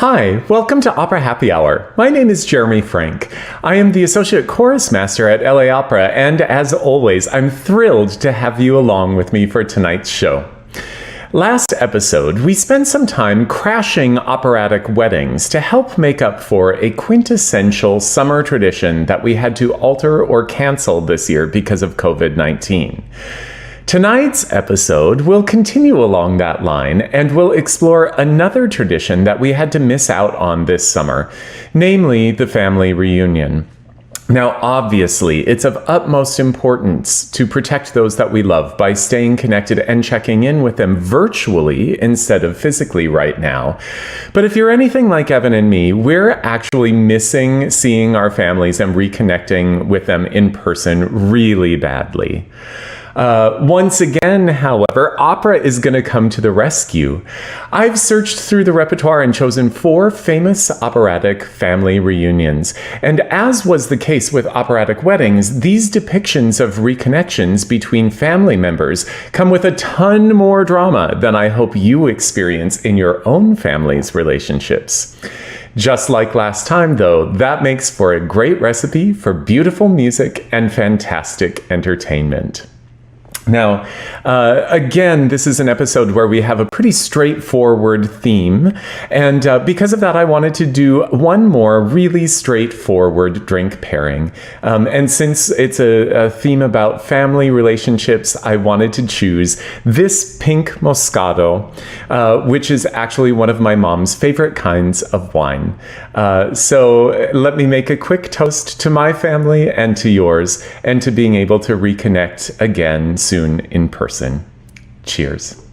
Hi, welcome to Opera Happy Hour. My name is Jeremy Frank. I am the Associate Chorus Master at LA Opera, and as always, I'm thrilled to have you along with me for tonight's show. Last episode, we spent some time crashing operatic weddings to help make up for a quintessential summer tradition that we had to alter or cancel this year because of COVID-19. Tonight's episode will continue along that line and will explore another tradition that we had to miss out on this summer, namely the family reunion. Now, obviously, it's of utmost importance to protect those that we love by staying connected and checking in with them virtually instead of physically right now. But if you're anything like Evan and me, we're actually missing seeing our families and reconnecting with them in person really badly. Once again, however, opera is going to come to the rescue. I've searched through the repertoire and chosen 4 famous operatic family reunions. And as was the case with operatic weddings, these depictions of reconnections between family members come with a ton more drama than I hope you experience in your own family's relationships. Just like last time, though, that makes for a great recipe for beautiful music and fantastic entertainment. Now, again, this is an episode where we have a pretty straightforward theme, and because of that, I wanted to do one more really straightforward drink pairing. And since it's a theme about family relationships, I wanted to choose this pink Moscato, which is actually one of my mom's favorite kinds of wine. So let me make a quick toast to my family and to yours, and to being able to reconnect again soon in person. Cheers.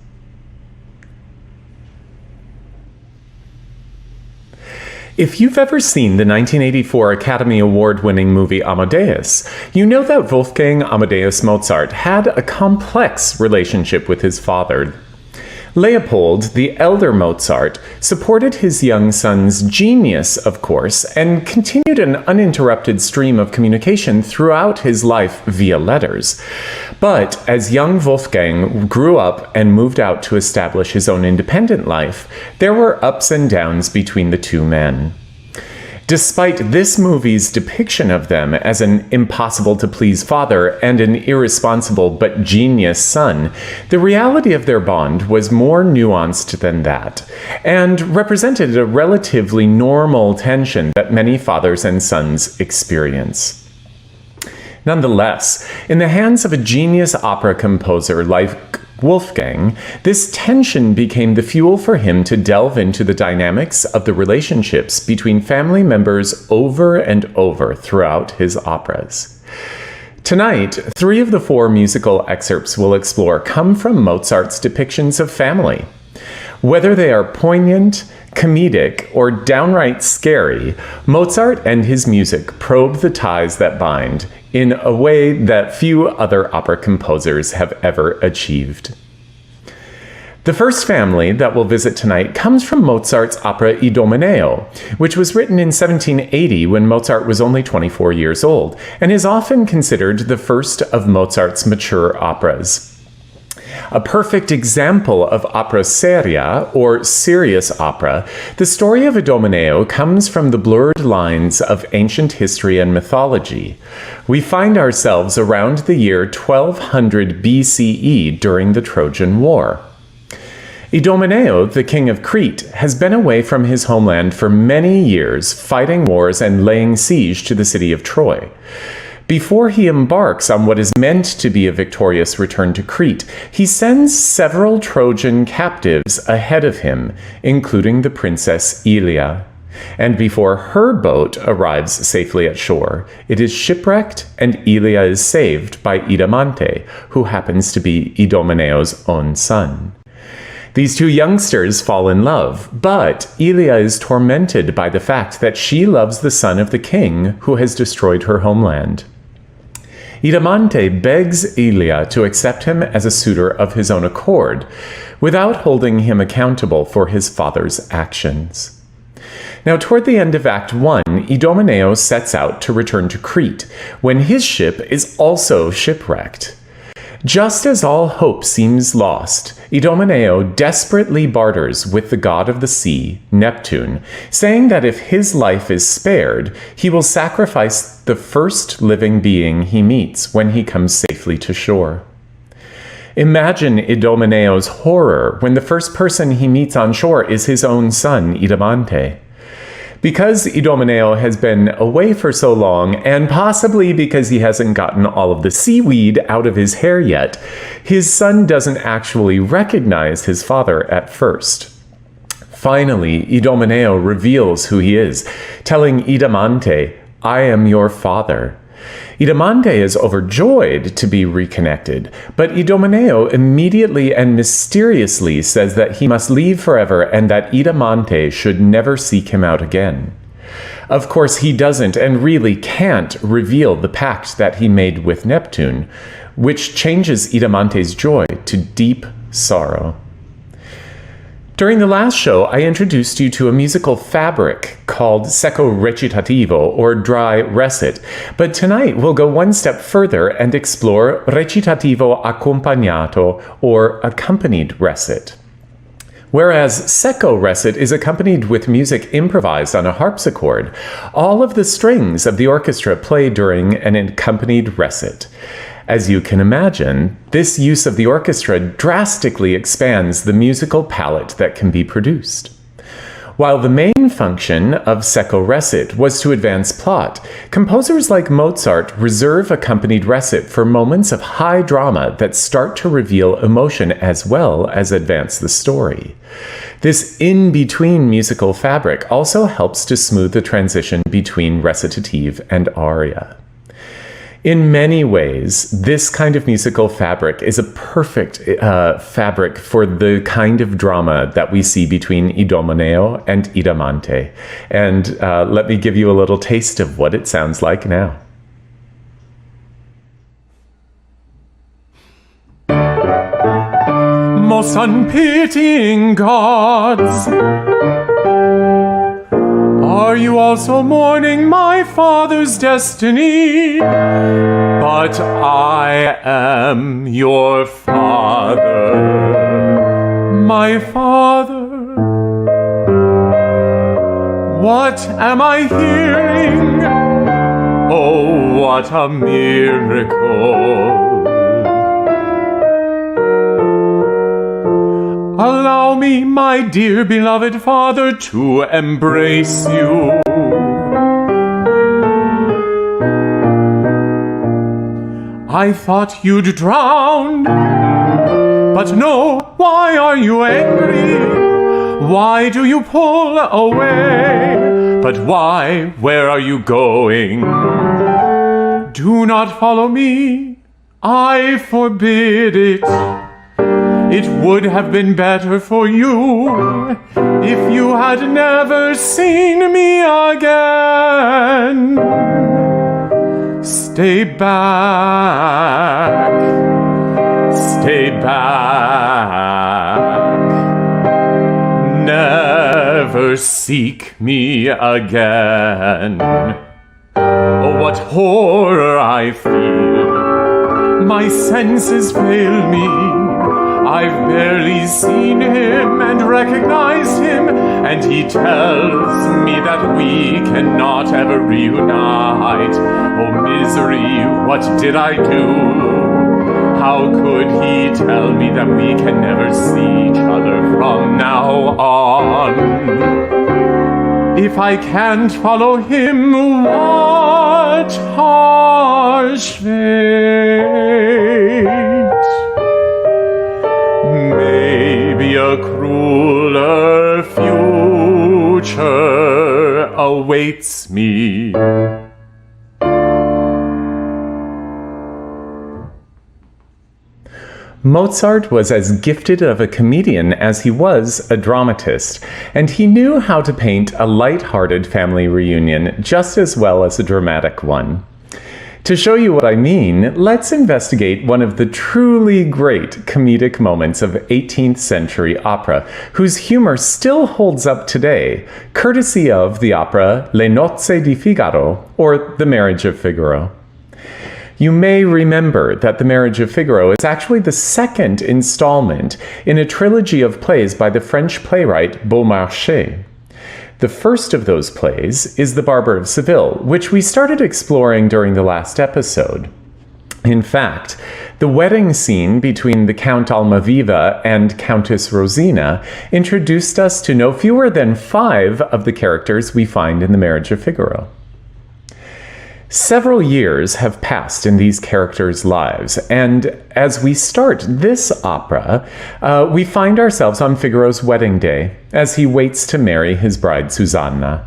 If you've ever seen the 1984 Academy Award-winning movie Amadeus, you know that Wolfgang Amadeus Mozart had a complex relationship with his father. Leopold, the elder Mozart, supported his young son's genius, of course, and continued an uninterrupted stream of communication throughout his life via letters. But as young Wolfgang grew up and moved out to establish his own independent life, there were ups and downs between the two men. Despite this movie's depiction of them as an impossible-to-please father and an irresponsible but genius son, the reality of their bond was more nuanced than that, and represented a relatively normal tension that many fathers and sons experience. Nonetheless, in the hands of a genius opera composer like Wolfgang, this tension became the fuel for him to delve into the dynamics of the relationships between family members over and over throughout his operas. Tonight, 3 of the 4 musical excerpts we'll explore come from Mozart's depictions of family. Whether they are poignant, comedic, or downright scary, Mozart and his music probe the ties that bind in a way that few other opera composers have ever achieved. The first family that we'll visit tonight comes from Mozart's opera Idomeneo, which was written in 1780 when Mozart was only 24 years old, and is often considered the first of Mozart's mature operas. A perfect example of opera seria, or serious opera, the story of Idomeneo comes from the blurred lines of ancient history and mythology. We find ourselves around the year 1200 BCE during the Trojan War. Idomeneo, the king of Crete, has been away from his homeland for many years, fighting wars and laying siege to the city of Troy. Before he embarks on what is meant to be a victorious return to Crete, he sends several Trojan captives ahead of him, including the princess Ilia. And before her boat arrives safely at shore, it is shipwrecked and Ilia is saved by Idamante, who happens to be Idomeneo's own son. These 2 youngsters fall in love, but Ilia is tormented by the fact that she loves the son of the king who has destroyed her homeland. Idamante begs Ilia to accept him as a suitor of his own accord, without holding him accountable for his father's actions. Now, toward the end of Act 1, Idomeneo sets out to return to Crete, when his ship is also shipwrecked. Just as all hope seems lost, Idomeneo desperately barters with the god of the sea, Neptune, saying that if his life is spared, he will sacrifice the first living being he meets when he comes safely to shore. Imagine Idomeneo's horror when the first person he meets on shore is his own son, Idamante. Because Idomeneo has been away for so long, and possibly because he hasn't gotten all of the seaweed out of his hair yet, his son doesn't actually recognize his father at first. Finally, Idomeneo reveals who he is, telling Idamante, "I am your father." Idamante is overjoyed to be reconnected, but Idomeneo immediately and mysteriously says that he must leave forever and that Idamante should never seek him out again. Of course, he doesn't and really can't reveal the pact that he made with Neptune, which changes Idamante's joy to deep sorrow. During the last show, I introduced you to a musical fabric called secco recitativo, or dry recit, but tonight we'll go one step further and explore recitativo accompagnato, or accompanied recit. Whereas secco recit is accompanied with music improvised on a harpsichord, all of the strings of the orchestra play during an accompanied recit. As you can imagine, this use of the orchestra drastically expands the musical palette that can be produced. While the main function of secco recit was to advance plot, composers like Mozart reserve accompanied recit for moments of high drama that start to reveal emotion as well as advance the story. This in-between musical fabric also helps to smooth the transition between recitative and aria. In many ways, this kind of musical fabric is a perfect fabric for the kind of drama that we see between Idomeneo and Idamante. And let me give you a little taste of what it sounds like now. Most unpitying gods, are you also mourning my father's destiny? But I am your father, my father. What am I hearing? Oh, what a miracle! Allow me, my dear beloved father, to embrace you. I thought you'd drown, but no, why are you angry? Why do you pull away? But why, where are you going? Do not follow me, I forbid it. It would have been better for you if you had never seen me again. Stay back, stay back. Never seek me again. Oh, what horror I feel. My senses fail me. I've barely seen him and recognized him, and he tells me that we cannot ever reunite. Oh, misery, what did I do? How could he tell me that we can never see each other from now on? If I can't follow him, what harsh fate? Maybe a crueler future awaits me. Mozart was as gifted of a comedian as he was a dramatist, and he knew how to paint a light-hearted family reunion just as well as a dramatic one. To show you what I mean, let's investigate one of the truly great comedic moments of 18th century opera, whose humor still holds up today, courtesy of the opera Le Nozze Di Figaro, or The Marriage of Figaro. You may remember that The Marriage of Figaro is actually the second installment in a trilogy of plays by the French playwright Beaumarchais. The first of those plays is The Barber of Seville, which we started exploring during the last episode. In fact, the wedding scene between the Count Almaviva and Countess Rosina introduced us to no fewer than 5 of the characters we find in The Marriage of Figaro. Several years have passed in these characters' lives, and as we start this opera, we find ourselves on Figaro's wedding day as he waits to marry his bride Susanna.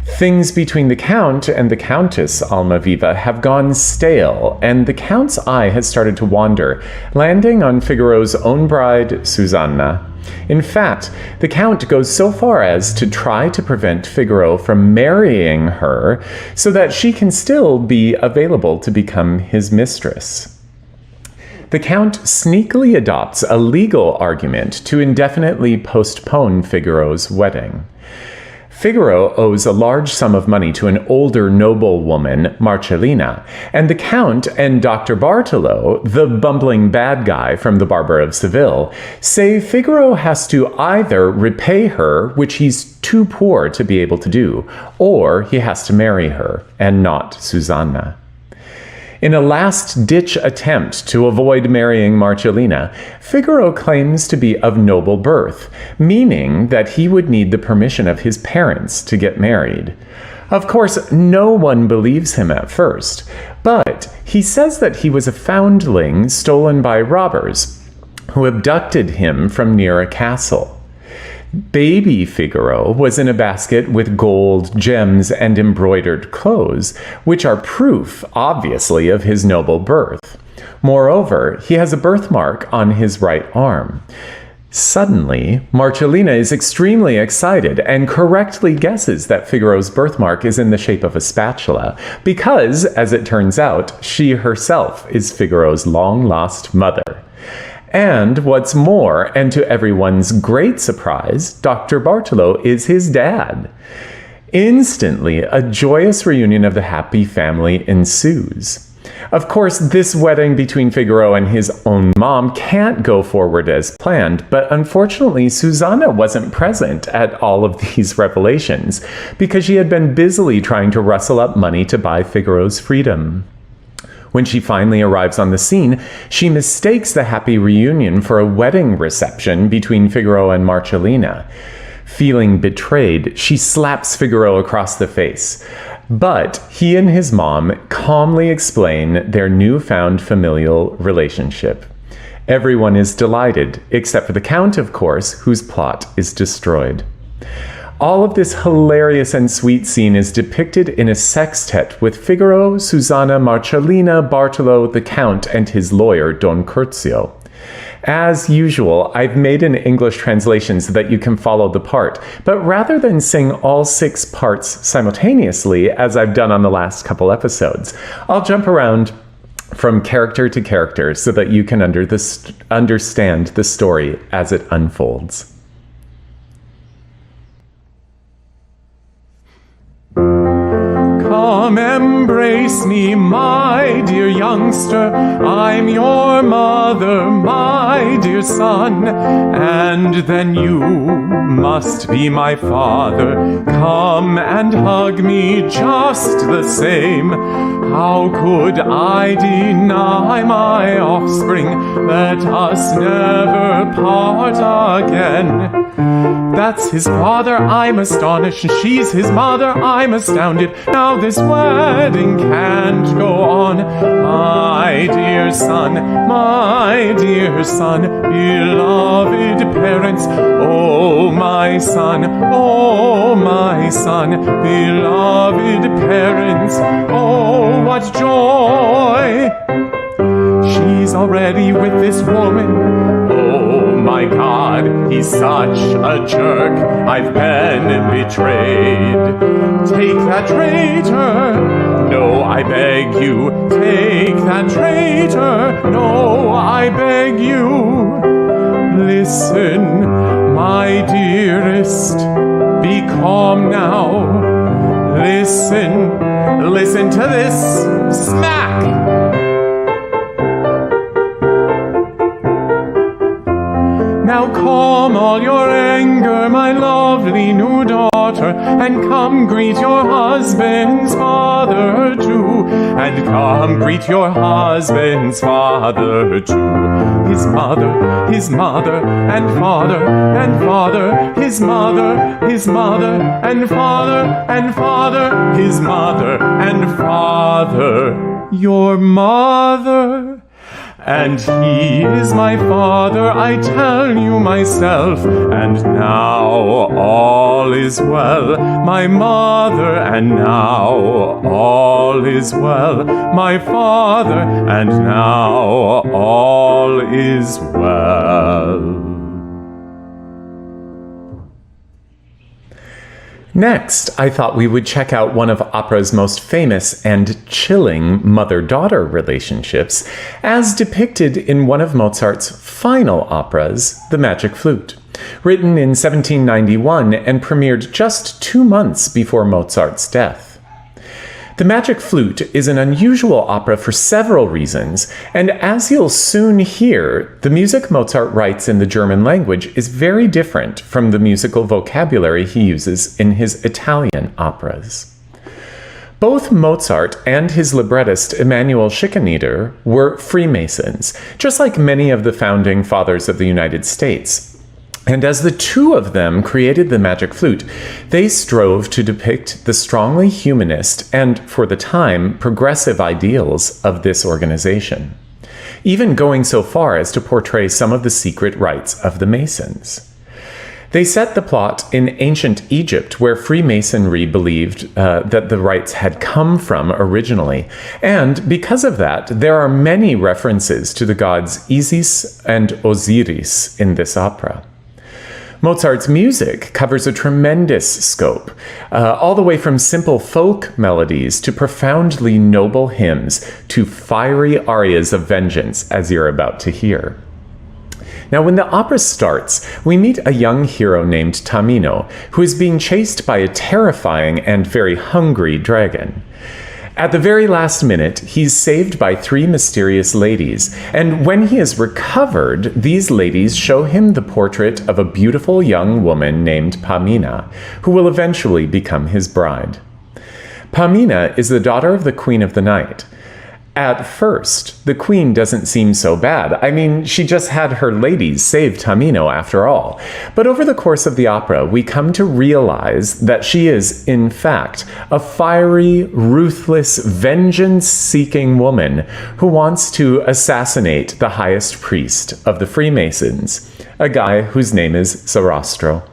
Things between the Count and the Countess Almaviva have gone stale, and the Count's eye has started to wander, landing on Figaro's own bride, Susanna. In fact, the Count goes so far as to try to prevent Figaro from marrying her so that she can still be available to become his mistress. The Count sneakily adopts a legal argument to indefinitely postpone Figaro's wedding. Figaro owes a large sum of money to an older noblewoman, Marcellina, and the Count and Dr. Bartolo, the bumbling bad guy from The Barber of Seville, say Figaro has to either repay her, which he's too poor to be able to do, or he has to marry her, and not Susanna. In a last-ditch attempt to avoid marrying Marcellina, Figaro claims to be of noble birth, meaning that he would need the permission of his parents to get married. Of course, no one believes him at first, but he says that he was a foundling stolen by robbers who abducted him from near a castle. Baby Figaro was in a basket with gold, gems, and embroidered clothes, which are proof, obviously, of his noble birth. Moreover, he has a birthmark on his right arm. Suddenly, Marcellina is extremely excited and correctly guesses that Figaro's birthmark is in the shape of a spatula, because, as it turns out, she herself is Figaro's long-lost mother. And what's more, and to everyone's great surprise, Dr. Bartolo is his dad. Instantly, a joyous reunion of the happy family ensues. Of course, this wedding between Figaro and his own mom can't go forward as planned, but unfortunately, Susanna wasn't present at all of these revelations because she had been busily trying to rustle up money to buy Figaro's freedom. When she finally arrives on the scene, she mistakes the happy reunion for a wedding reception between Figaro and Marcellina. Feeling betrayed, she slaps Figaro across the face. But he and his mom calmly explain their newfound familial relationship. Everyone is delighted, except for the Count, of course, whose plot is destroyed. All of this hilarious and sweet scene is depicted in a sextet with Figaro, Susanna, Marcellina, Bartolo, the Count, and his lawyer, Don Curzio. As usual, I've made an English translation so that you can follow the part, but rather than sing all 6 parts simultaneously, as I've done on the last couple episodes, I'll jump around from character to character so that you can understand the story as it unfolds. Come embrace me, my dear youngster, I'm your mother, my dear son, and then you must be my father. Come and hug me just the same. How could I deny my offspring? Let us never part again. That's his father, I'm astonished, and she's his mother, I'm astounded. Now this wedding can't go on. My dear son, beloved parents, oh my son, beloved parents, oh what joy! She's already with this woman. Oh my God, he's such a jerk. I've been betrayed. Take that traitor. No, I beg you. Take that traitor. No, I beg you. Listen, my dearest. Be calm now. Listen to this. Smack! come greet your husband's father too, and come greet your husband's father too. His mother, and father, and father, his mother, and father, and father, his mother, and father, your mother. And he is my father, I tell you myself, and now all is well, my mother, and now all is well, my father, and now all is well. Next, I thought we would check out one of opera's most famous and chilling mother-daughter relationships, as depicted in one of Mozart's final operas, The Magic Flute, written in 1791 and premiered just 2 months before Mozart's death. The Magic Flute is an unusual opera for several reasons, and as you'll soon hear, the music Mozart writes in the German language is very different from the musical vocabulary he uses in his Italian operas. Both Mozart and his librettist Emanuel Schikaneder were Freemasons, just like many of the founding fathers of the United States. And as the two of them created the Magic Flute, they strove to depict the strongly humanist and, for the time, progressive ideals of this organization, even going so far as to portray some of the secret rites of the Masons. They set the plot in ancient Egypt, where Freemasonry believed that the rites had come from originally, and because of that, there are many references to the gods Isis and Osiris in this opera. Mozart's music covers a tremendous scope, all the way from simple folk melodies to profoundly noble hymns to fiery arias of vengeance, as you're about to hear. Now, when the opera starts, we meet a young hero named Tamino, who is being chased by a terrifying and very hungry dragon. At the very last minute, he's saved by 3 mysterious ladies, and when he is recovered, these ladies show him the portrait of a beautiful young woman named Pamina, who will eventually become his bride. Pamina is the daughter of the Queen of the Night. At first, the queen doesn't seem so bad. I mean, she just had her ladies save Tamino after all. But over the course of the opera, we come to realize that she is, in fact, a fiery, ruthless, vengeance-seeking woman who wants to assassinate the highest priest of the Freemasons, a guy whose name is Sarastro.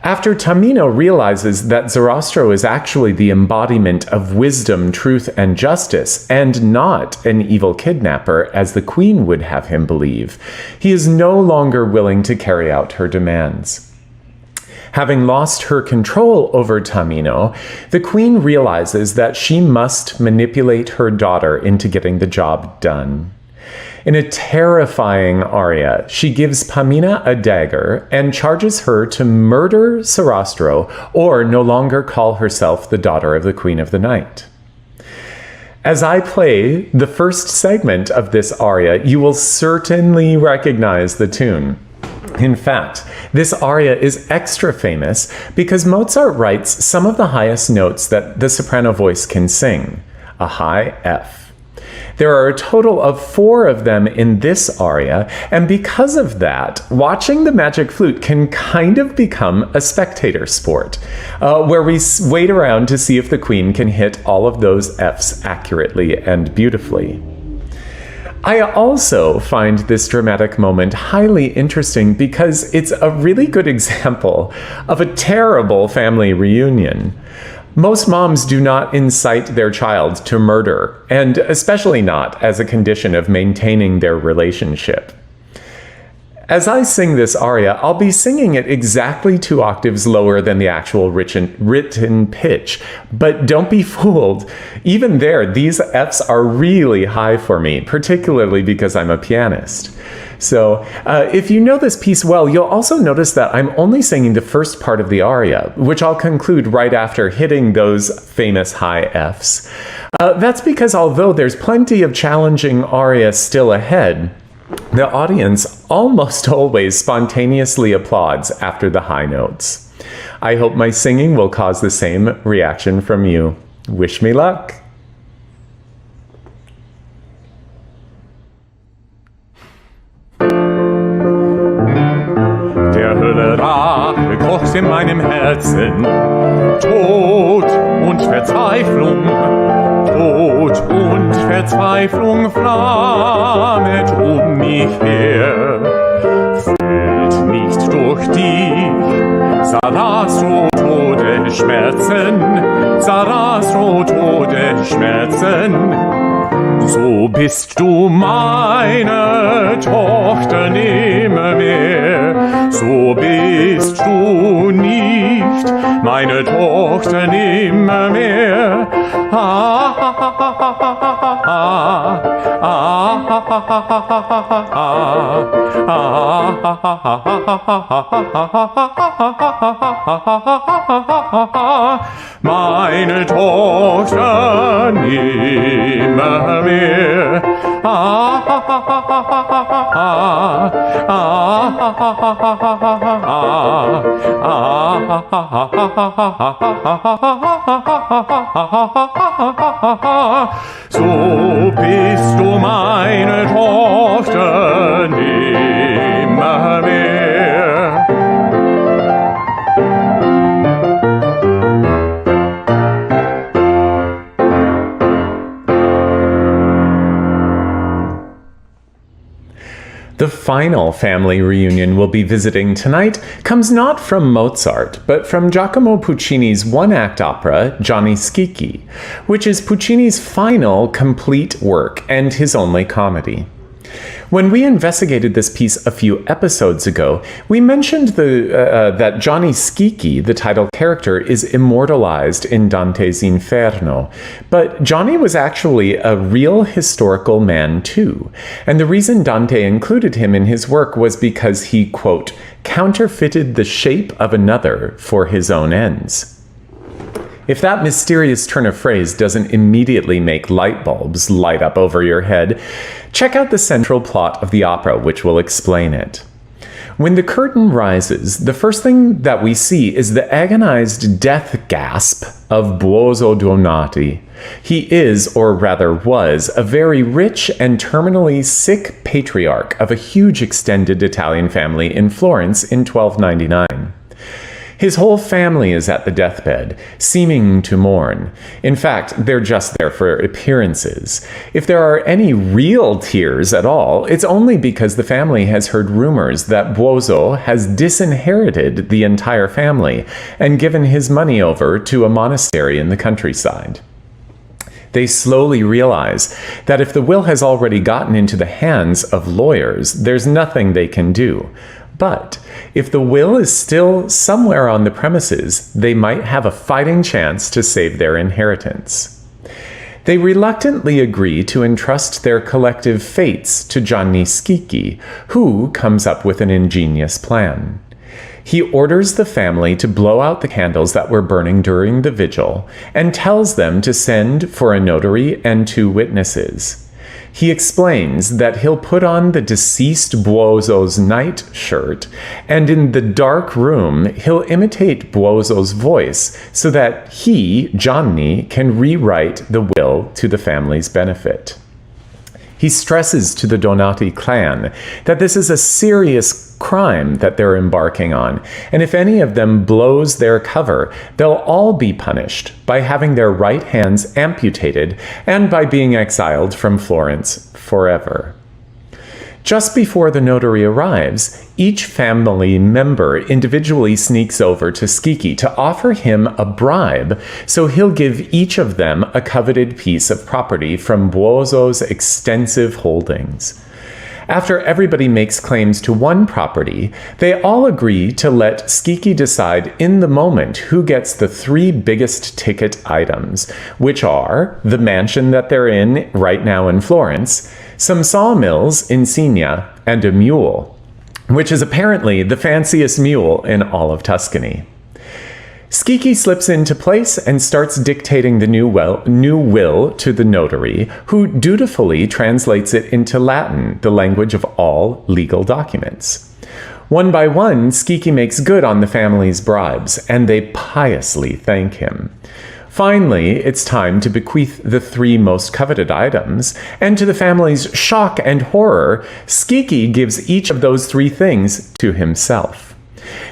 After Tamino realizes that Sarastro is actually the embodiment of wisdom, truth, and justice, and not an evil kidnapper, as the queen would have him believe, he is no longer willing to carry out her demands. Having lost her control over Tamino, the queen realizes that she must manipulate her daughter into getting the job done. In a terrifying aria, she gives Pamina a dagger and charges her to murder Sarastro or no longer call herself the daughter of the Queen of the Night. As I play the first segment of this aria, you will certainly recognize the tune. In fact, this aria is extra famous because Mozart writes some of the highest notes that the soprano voice can sing, a high F. There are a total of 4 of them in this aria, and because of that, watching the Magic Flute can kind of become a spectator sport, where we wait around to see if the queen can hit all of those Fs accurately and beautifully. I also find this dramatic moment highly interesting because it's a really good example of a terrible family reunion. Most moms do not incite their child to murder, and especially not as a condition of maintaining their relationship. As I sing this aria, I'll be singing it exactly 2 octaves lower than the actual written pitch, but don't be fooled. Even there, these Fs are really high for me, particularly because I'm a pianist. So if you know this piece well, you'll also notice that I'm only singing the first part of the aria, which I'll conclude right after hitting those famous high Fs. That's because although there's plenty of challenging aria still ahead, the audience almost always spontaneously applauds after the high notes. I hope my singing will cause the same reaction from you. Wish me luck. Der Hölle Rache kocht in meinem Herzen, Tod und Verzweiflung, Tod und Verzweiflung flammet um mich her. Fällt nicht durch dich, Sarastro, Todesschmerzen, Sarastro, Todesschmerzen. So bist du meine Tochter nimmermehr, so bist du nicht meine Tochter nimmermehr. Meine Tochter nimmermehr. So bist du meine Tochter nimmermehr. The final family reunion we'll be visiting tonight comes not from Mozart, but from Giacomo Puccini's one-act opera, Gianni Schicchi, which is Puccini's final complete work and his only comedy. When we investigated this piece a few episodes ago, we mentioned that Gianni Schicchi, the title character, is immortalized in Dante's Inferno, but Gianni was actually a real historical man too, and the reason Dante included him in his work was because he, quote, counterfeited the shape of another for his own ends. If that mysterious turn of phrase doesn't immediately make light bulbs light up over your head, check out the central plot of the opera, which will explain it. When the curtain rises, the first thing that we see is the agonized death gasp of Buoso Donati. He is, or rather was, a very rich and terminally sick patriarch of a huge extended Italian family in Florence in 1299. His whole family is at the deathbed, seeming to mourn. In fact, they're just there for appearances. If there are any real tears at all, it's only because the family has heard rumors that Buoso has disinherited the entire family and given his money over to a monastery in the countryside. They slowly realize that if the will has already gotten into the hands of lawyers, there's nothing they can do. But if the will is still somewhere on the premises, they might have a fighting chance to save their inheritance. They reluctantly agree to entrust their collective fates to Gianni Schicchi, who comes up with an ingenious plan. He orders the family to blow out the candles that were burning during the vigil and tells them to send for a notary and 2 witnesses. He explains that he'll put on the deceased Buoso's night shirt, and in the dark room, he'll imitate Buoso's voice so that he, Gianni, can rewrite the will to the family's benefit. He stresses to the Donati clan that this is a serious crime that they're embarking on, and if any of them blows their cover, they'll all be punished by having their right hands amputated and by being exiled from Florence forever. Just before the notary arrives, each family member individually sneaks over to Schicchi to offer him a bribe, so he'll give each of them a coveted piece of property from Buoso's extensive holdings. After everybody makes claims to one property, they all agree to let Schicchi decide in the moment who gets the 3 biggest ticket items, which are the mansion that they're in right now in Florence, some sawmills in Signa, and a mule, which is apparently the fanciest mule in all of Tuscany. Schicchi slips into place and starts dictating the new will to the notary, who dutifully translates it into Latin, the language of all legal documents. One by one, Skiki makes good on the family's bribes, and they piously thank him. Finally, it's time to bequeath the 3 most coveted items, and to the family's shock and horror, Skiki gives each of those 3 things to himself.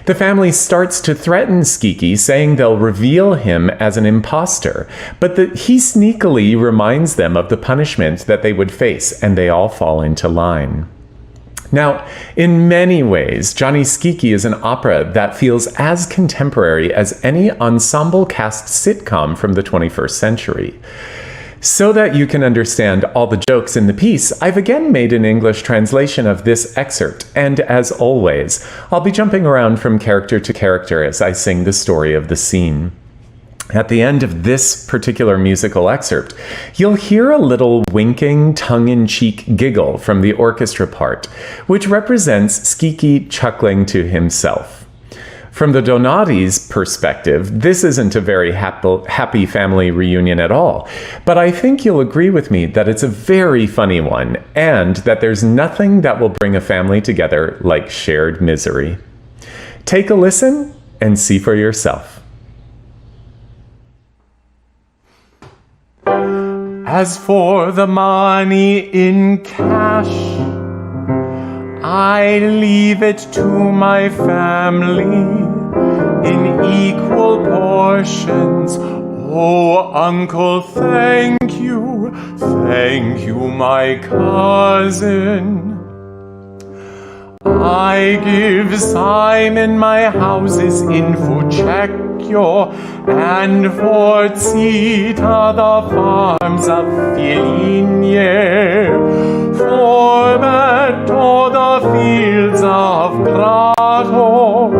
The family starts to threaten Skiki, saying they'll reveal him as an imposter, but he sneakily reminds them of the punishment that they would face, and they all fall into line. Now, in many ways, Gianni Schicchi is an opera that feels as contemporary as any ensemble cast sitcom from the 21st century. So that you can understand all the jokes in the piece, I've again made an English translation of this excerpt, and as always, I'll be jumping around from character to character as I sing the story of the scene. At the end of this particular musical excerpt, you'll hear a little winking, tongue-in-cheek giggle from the orchestra part, which represents Schicchi chuckling to himself. From the Donati's perspective, this isn't a very happy family reunion at all, but I think you'll agree with me that it's a very funny one, and that there's nothing that will bring a family together like shared misery. Take a listen and see for yourself. As for the money in cash, I leave it to my family in equal portions. Oh, Uncle, thank you, my cousin. I give Simon my houses in Fucecchio, and for Zita the farms of Filigne, for Beto the fields of Prato,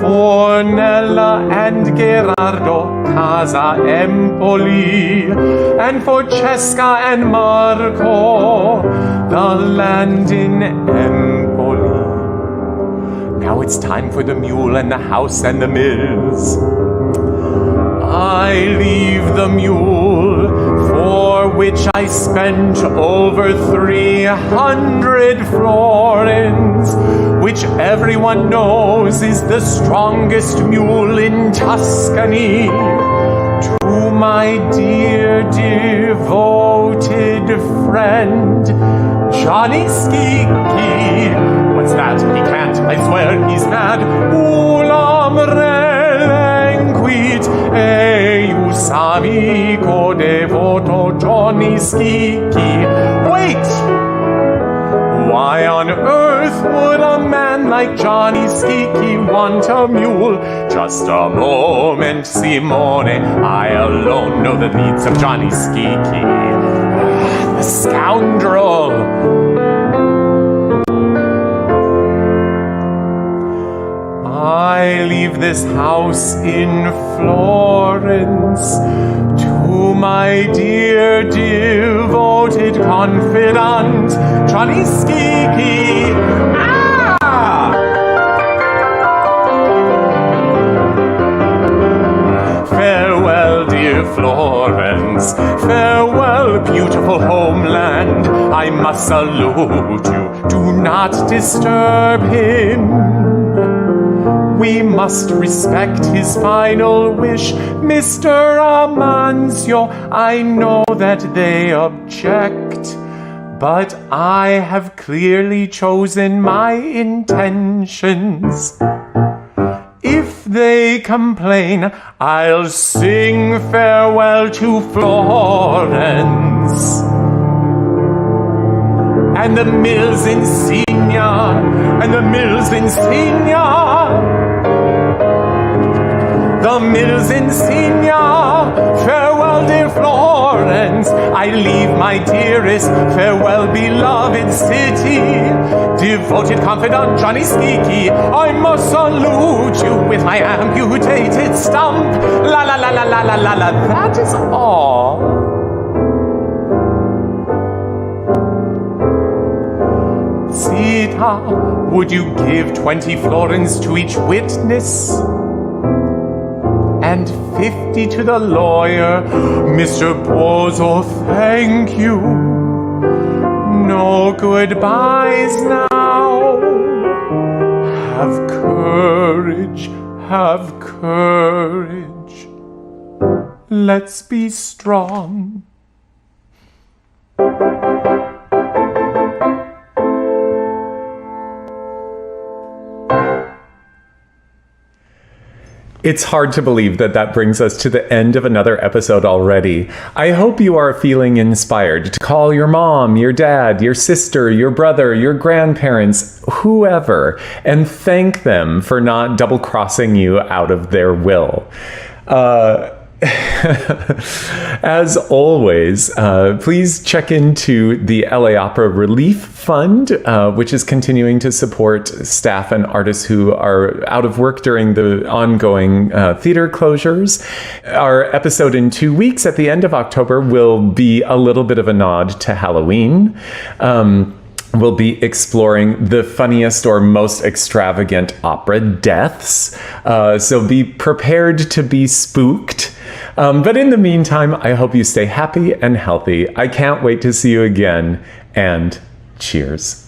for Nella and Gerardo Casa Empoli, and for Cesca and Marco the land in Empoli. Now it's time for the mule and the house and the mills. I leave the mule, for which I spent over 300 florins, which everyone knows is the strongest mule in Tuscany. To my dear devoted friend, Gianni Schicchi. What's that? He can't. I swear he's mad. Ulam relenquit eius amico devoto Gianni Schicchi. Wait! Why on earth would a man like Gianni Schicchi want a mule? Just a moment, Simone. I alone know the needs of Gianni Schicchi. The scoundrel! I leave this house in Florence to my dear devoted confidant, Gianni Schicchi. Farewell, dear Florence. Farewell, beautiful homeland. I must salute you. Do not disturb him. We must respect his final wish, Mr. Amanzio. I know that they object, but I have clearly chosen my intentions. If they complain, I'll sing farewell to Florence. And the mills in Signa, and the mills in Signa. The mills in Signa, farewell, dear Florence. I leave my dearest, farewell, beloved city. Devoted confidant, Gianni Schicchi, I must salute you with my amputated stump. La la la la la la la la, that is all. Zita, would you give 20 florins to each witness? And 50 to the lawyer. Mr. Bozo, thank you. No goodbyes now. Have courage, have courage. Let's be strong. It's hard to believe that brings us to the end of another episode already. I hope you are feeling inspired to call your mom, your dad, your sister, your brother, your grandparents, whoever, and thank them for not double-crossing you out of their will. As always, please check into the LA Opera Relief Fund, which is continuing to support staff and artists who are out of work during the ongoing theater closures. Our episode in 2 weeks at the end of October will be a little bit of a nod to Halloween. We'll be exploring the funniest or most extravagant opera deaths. So be prepared to be spooked. But in the meantime, I hope you stay happy and healthy. I can't wait to see you again, and cheers.